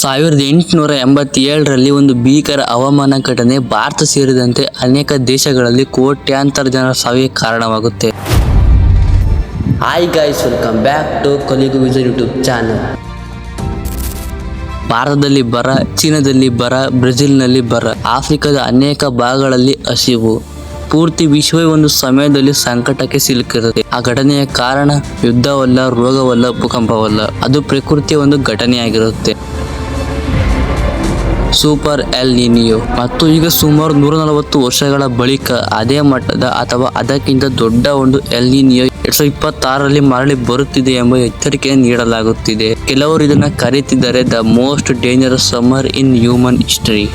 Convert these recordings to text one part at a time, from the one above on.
1887ರಲ್ಲಿ ಒಂದು ಭೀಕರ ಹವಾಮಾನ ಘಟನೆ ಭಾರತ ಸೇರಿದಂತೆ ಅನೇಕ ದೇಶಗಳಲ್ಲಿ ಕೋಟ್ಯಾಂತರ ಜನರ ಸಾವಿಗೆ ಕಾರಣವಾಗುತ್ತೆ. Hi guys, welcome back to Kaligu vision YouTube channel. ಭಾರತದಲ್ಲಿ ಬರ, ಚೀನಾದಲ್ಲಿ ಬರ, ಬ್ರೆಜಿಲ್ನಲ್ಲಿ ಬರ, ಆಫ್ರಿಕಾದ ಅನೇಕ ಭಾಗಗಳಲ್ಲಿ ಹಸಿವು. ಪೂರ್ತಿ ವಿಶ್ವವೇ ಒಂದು ಸಮಯದಲ್ಲಿ ಸಂಕಟಕ್ಕೆ ಸಿಲುಕಿರುತ್ತೆ. ಆ ಘಟನೆಯ ಕಾರಣ ಯುದ್ಧವಲ್ಲ, ರೋಗವಲ್ಲ, ಭೂಕಂಪವಲ್ಲ, ಅದು ಪ್ರಕೃತಿಯ ಒಂದು ಘಟನೆಯಾಗಿರುತ್ತೆ. Super L ನಿನಿಯೋ. ಮತ್ತು ಈಗ ಸುಮಾರು 140 ವರ್ಷಗಳ ಬಳಿಕ ಅದೇ ಮಟ್ಟದ ಅಥವಾ ಅದಕ್ಕಿಂತ ದೊಡ್ಡ ಒಂದು ಎಲ್ ನಿನಿಯೋ 2026ರಲ್ಲಿ ಮರಳಿ ಬರುತ್ತಿದೆ ಎಂಬ ಎಚ್ಚರಿಕೆಯನ್ನು ನೀಡಲಾಗುತ್ತಿದೆ. ಕೆಲವರು ಇದನ್ನ ಕರೆಯುತ್ತಿದ್ದಾರೆ the most dangerous summer in human history.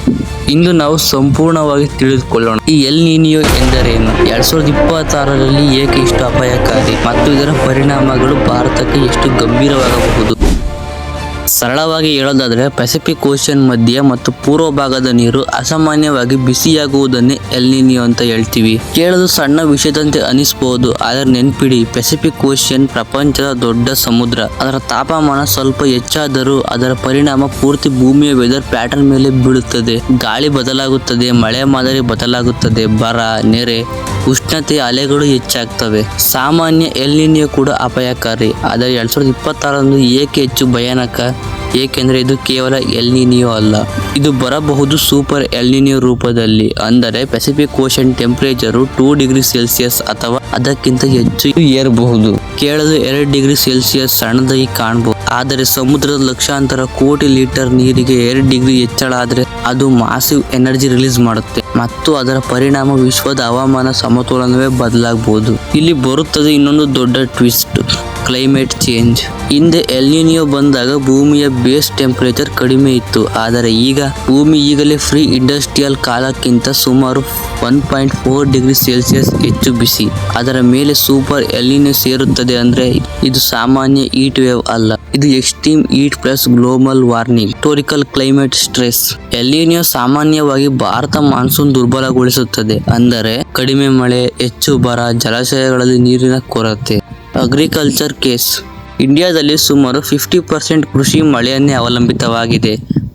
ಇಂದು ನಾವು ಸಂಪೂರ್ಣವಾಗಿ ತಿಳಿದುಕೊಳ್ಳೋಣ ಈ ಎಲ್ ನಿನಿಯೋ ಎಂದರೇನು, 2026ರಲ್ಲಿ ಏಕೆ ಇಷ್ಟು ಅಪಾಯಕಾರಿ ಮತ್ತು ಇದರ ಪರಿಣಾಮಗಳು ಭಾರತಕ್ಕೆ ಎಷ್ಟು ಗಂಭೀರವಾಗಬಹುದು. ಸರಳವಾಗಿ ಹೇಳೋದಾದ್ರೆ, ಪೆಸಿಫಿಕ್ ಓಷನ್ ಮಧ್ಯ ಮತ್ತು ಪೂರ್ವ ಭಾಗದ ನೀರು ಅಸಾಮಾನ್ಯವಾಗಿ ಬಿಸಿಯಾಗುವುದನ್ನೇ ಎಲ್ ನಿನಿಯೋ ಅಂತ ಹೇಳ್ತೀವಿ. ಕೇಳಲು ಸಣ್ಣ ವಿಷಯದಂತೆ ಅನಿಸಬಹುದು, ಆದರೆ ನೆನ್ಪಿಡಿ, ಪೆಸಿಫಿಕ್ ಓಷನ್ ಪ್ರಪಂಚದ ದೊಡ್ಡ ಸಮುದ್ರ. ಅದರ ತಾಪಮಾನ ಸ್ವಲ್ಪ ಹೆಚ್ಚಾದರೂ ಅದರ ಪರಿಣಾಮ ಪೂರ್ತಿ ಭೂಮಿಯ ವೆದರ್ ಪ್ಯಾಟರ್ನ್ ಮೇಲೆ ಬೀಳುತ್ತದೆ. ಗಾಳಿ ಬದಲಾಗುತ್ತದೆ, ಮಳೆ ಮಾದರಿ ಬದಲಾಗುತ್ತದೆ, ಬರ, ನೆರೆ, ಉಷ್ಣತೆಯ ಅಲೆಗಳು ಹೆಚ್ಚಾಗ್ತವೆ. ಸಾಮಾನ್ಯ ಎಲ್ ನಿನಿಯೋ ಕೂಡ ಅಪಾಯಕಾರಿ, ಆದರೆ 2026ರಂದು ಏಕೆ ಹೆಚ್ಚು ಭಯಾನಕ? ಏಕೆಂದರೆ ಇದು ಕೇವಲ ಎಲ್ ನಿನಿಯೋ ಅಲ್ಲ, ಇದು ಬರಬಹುದು ಸೂಪರ್ ಎಲ್ ನಿನಿಯೋ ರೂಪದಲ್ಲಿ. ಅಂದರೆ Pacific ocean temperature 2 degree Celsius ಅಥವಾ ಅದಕ್ಕಿಂತ ಹೆಚ್ಚು ಏರಬಹುದು. ಕೇಳಲು 2 ಡಿಗ್ರಿ ಸೆಲ್ಸಿಯಸ್ ಸಣ್ಣದಾಗಿ ಕಾಣಬಹುದು, ಆದರೆ ಸಮುದ್ರದ ಲಕ್ಷಾಂತರ ಕೋಟಿ ಲೀಟರ್ ನೀರಿಗೆ 2 ಡಿಗ್ರಿ ಹೆಚ್ಚಳ ಆದರೆ ಅದು ಮಾಸಿವ್ ಎನರ್ಜಿ ರಿಲೀಸ್ ಮಾಡುತ್ತೆ ಮತ್ತು ಅದರ ಪರಿಣಾಮ ವಿಶ್ವದ ಹವಾಮಾನ ಸಮತೋಲನವೇ ಬದಲಾಗಬಹುದು. ಇಲ್ಲಿ ಬರುತ್ತದೆ ಇನ್ನೊಂದು ದೊಡ್ಡ ಟ್ವಿಸ್ಟ್, ಕ್ಲೈಮೇಟ್ ಚೇಂಜ್. ಹಿಂದೆ ಎಲ್ ನಿನಿಯೋ ಬಂದಾಗ ಭೂಮಿಯ ಬೇಸ್ ಟೆಂಪರೇಚರ್ ಕಡಿಮೆ ಇತ್ತು, ಆದರೆ ಈಗ ಭೂಮಿ ಈಗಲೇ ಪ್ರೀ ಇಂಡಸ್ಟ್ರಿಯಲ್ ಕಾಲಕ್ಕಿಂತ ಸುಮಾರು 1.4 ಡಿಗ್ರಿ ಸೆಲ್ಸಿಯಸ್ ಹೆಚ್ಚು ಬಿಸಿ. ಅದರ ಮೇಲೆ ಸೂಪರ್ ಎಲ್ ನಿನಿಯೋ ಸೇರುತ್ತದೆ ಅಂದ್ರೆ ಇದು ಸಾಮಾನ್ಯ ಹೀಟ್ ವೇವ್ ಅಲ್ಲ, ಇದು extreme heat plus global warming, historical climate stress. El Nino ಸಾಮಾನ್ಯವಾಗಿ ಭಾರತ ಮಾನ್ಸೂನ್ ದುರ್ಬಲಗೊಳಿಸುತ್ತದೆ, ಅಂದರೆ ಕಡಿಮೆ ಮಳೆ, ಹೆಚ್ಚು ಬರ, ಜಲಾಶಯಗಳಲ್ಲಿ ನೀರಿನ ಕೊರತೆ. Agriculture case. ಇಂಡಿಯಾದಲ್ಲಿ ಸುಮಾರು 50% ಕೃಷಿ ಮಳೆಯನ್ನೇ ಅವಲಂಬಿತವಾಗಿದೆ.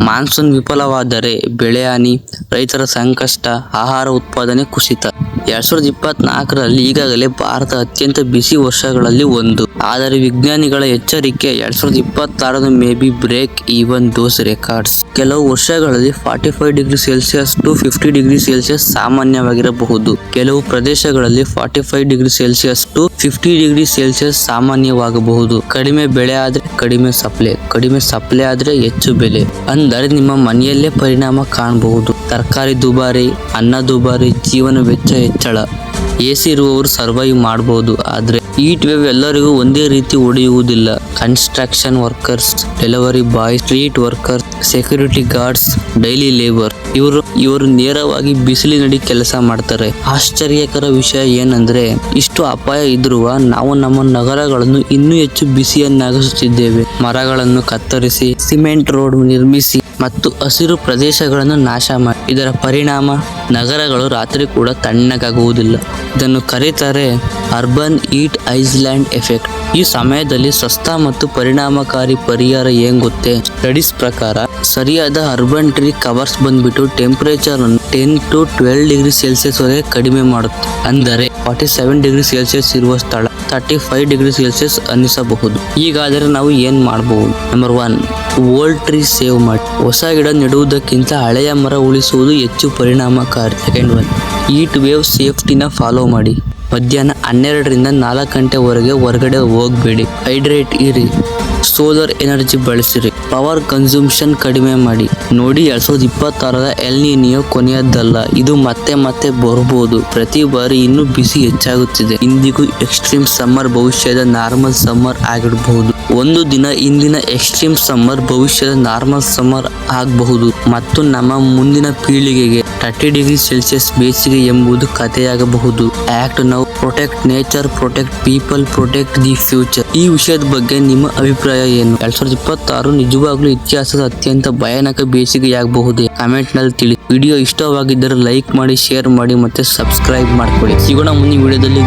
ಮಾನ್ಸೂನ್ ವಿಫಲವಾದರೆ ಬೆಳೆ ಹಾನಿ, ರೈತರ ಸಂಕಷ್ಟ, ಆಹಾರ ಉತ್ಪಾದನೆ ಕುಸಿತ. 2024ರಲ್ಲಿ ಈಗಾಗಲೇ ಭಾರತ ಅತ್ಯಂತ ಬಿಸಿ ವರ್ಷಗಳಲ್ಲಿ ಒಂದು. ಆದರೆ ವಿಜ್ಞಾನಿಗಳ ಎಚ್ಚರಿಕೆ, 2026 may be break even those records. ಕೆಲವು ವರ್ಷಗಳಲ್ಲಿ 45 degree Celsius to 50 degree Celsius ಸಾಮಾನ್ಯವಾಗಿರಬಹುದು. ಕೆಲವು ಪ್ರದೇಶಗಳಲ್ಲಿ 45 degree Celsius to 50 degree Celsius ಸಾಮಾನ್ಯವಾಗಬಹುದು. ಕಡಿಮೆ ಬೆಳೆ ಆದ್ರೆ ಕಡಿಮೆ ಸಪ್ಲೈ ಆದ್ರೆ ಹೆಚ್ಚು ಬೆಲೆ. ಅಂದರೆ ನಿಮ್ಮ ಮನೆಯಲ್ಲೇ ಪರಿಣಾಮ ಕಾಣಬಹುದು. ತರಕಾರಿ ದುಬಾರಿ, ಅನ್ನ ದುಬಾರಿ, ಜೀವನ ವೆಚ್ಚ ಹೆಚ್ಚಳ. ಎಸಿ ಇರುವವರು ಸರ್ವೈವ್ ಮಾಡಬಹುದು, ಆದ್ರೆ ಹೀಟ್ ವೇವ್ ಎಲ್ಲರಿಗೂ ಒಂದೇ ರೀತಿ ಹೊಡೆಯುವುದಿಲ್ಲ. Construction workers, delivery boy, street workers, security guards, daily labour, ಇವರು ನೇರವಾಗಿ ಬಿಸಿಲಿನಡಿ ಕೆಲಸ ಮಾಡ್ತಾರೆ. ಆಶ್ಚರ್ಯಕರ ವಿಷಯ ಏನಂದ್ರೆ, ಇಷ್ಟು ಅಪಾಯ ಇದ್ರೂ ನಾವು ನಮ್ಮ ನಗರಗಳನ್ನು ಇನ್ನೂ ಹೆಚ್ಚು ಬಿಸಿಯನ್ನಾಗಿಸುತ್ತಿದ್ದೇವೆ. ಮರಗಳನ್ನು ಕತ್ತರಿಸಿ, ಸಿಮೆಂಟ್ ರೋಡ್ ನಿರ್ಮಿಸಿ ಮತ್ತು ಹಸಿರು ಪ್ರದೇಶಗಳನ್ನು ನಾಶ ಮಾಡಿ. ಇದರ ಪರಿಣಾಮ ನಗರಗಳು ರಾತ್ರಿ ಕೂಡ ತಣ್ಣಗಾಗುವುದಿಲ್ಲ. ಇದನ್ನು ಕರೀತಾರೆ ಅರ್ಬನ್ ಹೀಟ್ ಐಲ್ಯಾಂಡ್ ಎಫೆಕ್ಟ್. ಈ ಸಮಯದಲ್ಲಿ ಸಸ್ತ ಮತ್ತು ಪರಿಣಾಮಕಾರಿ ಪರಿಹಾರ ಏನ್ ಗೊತ್ತೇ? ಸ್ಟಡೀಸ್ ಪ್ರಕಾರ ಸರಿಯಾದ ಅರ್ಬನ್ ಟ್ರೀ ಕವರ್ಸ್ ಬಂದ್ಬಿಟ್ಟು ಟೆಂಪರೇಚರ್ ಅನ್ನು 10 to 12 ಡಿಗ್ರಿ ಸೆಲ್ಸಿಯಸ್ ವರೆಗೆ ಕಡಿಮೆ ಮಾಡುತ್ತೆ. ಅಂದರೆ 47 ಡಿಗ್ರಿ ಸೆಲ್ಸಿಯಸ್ ಇರುವ ಸ್ಥಳ 35 ಡಿಗ್ರಿ ಸೆಲ್ಸಿಯಸ್ ಅನ್ನಿಸಬಹುದು. ಹೀಗಾದರೆ ನಾವು ಏನ್ ಮಾಡಬಹುದು? ನಂಬರ್ 1, ಓಲ್ಡ್ ಟ್ರೀ ಸೇವ್ ಮಾಡಿ. ಹೊಸ ಗಿಡ ನೆಡುವುದಕ್ಕಿಂತ ಹಳೆಯ ಮರ ಉಳಿಸುವುದು ಹೆಚ್ಚು ಪರಿಣಾಮಕಾರಿ. ಸೆಕೆಂಡ್ 1, ಹೀಟ್ ವೇವ್ ಸೇಫ್ಟಿನ ಫಾಲೋ ಮಾಡಿ. ಮಧ್ಯಾಹ್ನ 12ರಿಂದ 4 ಗಂಟೆವರೆಗೆ ಹೊರಗಡೆ ಹೋಗಬೇಡಿ. ಹೈಡ್ರೇಟ್ ಇರಿ, ಸೋಲಾರ್ ಎನರ್ಜಿ ಬಳಸಿರಿ, ಪವರ್ ಕನ್ಸಂಪ್ಷನ್ ಕಡಿಮೆ ಮಾಡಿ. ನೋಡಿ, 2026ರ ಎಲ್ ನಿನಿಯೋ ಕೊನೆಯದಲ್ಲ, ಇದು ಮತ್ತೆ ಬರಬಹುದು. ಪ್ರತಿ ಬಾರಿ ಇನ್ನೂ ಬಿಸಿ ಹೆಚ್ಚಾಗುತ್ತಿದೆ. ಇಂದಿಗೂ ಎಕ್ಸ್ಟ್ರೀಮ್ ಸಮ್ಮರ್ ಭವಿಷ್ಯದ ನಾರ್ಮಲ್ ಸಮ್ಮರ್ ಆಗಿರಬಹುದು. ಒಂದು ದಿನ ಇಂದಿನ ಎಕ್ಸ್ಟ್ರೀಮ್ ಸಮ್ಮರ್ ಭವಿಷ್ಯದ ನಾರ್ಮಲ್ ಸಮ್ಮರ್ ಆಗಬಹುದು ಮತ್ತು ನಮ್ಮ ಮುಂದಿನ ಪೀಳಿಗೆಗೆ 30 ಡಿಗ್ರಿ ಸೆಲ್ಸಿಯಸ್ ಬೇಸಿಗೆ ಎಂಬುದು ಕಥೆಯಾಗಬಹುದು. Act now, protect nature, protect people, protect the future. ಈ ವಿಷಯದ ಬಗ್ಗೆ ನಿಮ್ಮ ಅಭಿಪ್ರಾಯ ಏನು? 2026 ನಿಜವಾಗ್ಲೂ ಇತಿಹಾಸದ ಅತ್ಯಂತ ಭಯಾನಕ ಬೇಸಿಗೆಯಾಗಬಹುದೇ? ಕಮೆಂಟ್ ನಲ್ಲಿ ತಿಳಿ. ವಿಡಿಯೋ ಇಷ್ಟವಾಗಿದ್ದರೆ ಲೈಕ್ ಮಾಡಿ, ಶೇರ್ ಮಾಡಿ ಮತ್ತೆ ಸಬ್ಸ್ಕ್ರೈಬ್ ಮಾಡ್ಕೊಳ್ಳಿ. ಸಿಗೋಣ ಮುಂದಿನ ವಿಡಿಯೋದಲ್ಲಿ.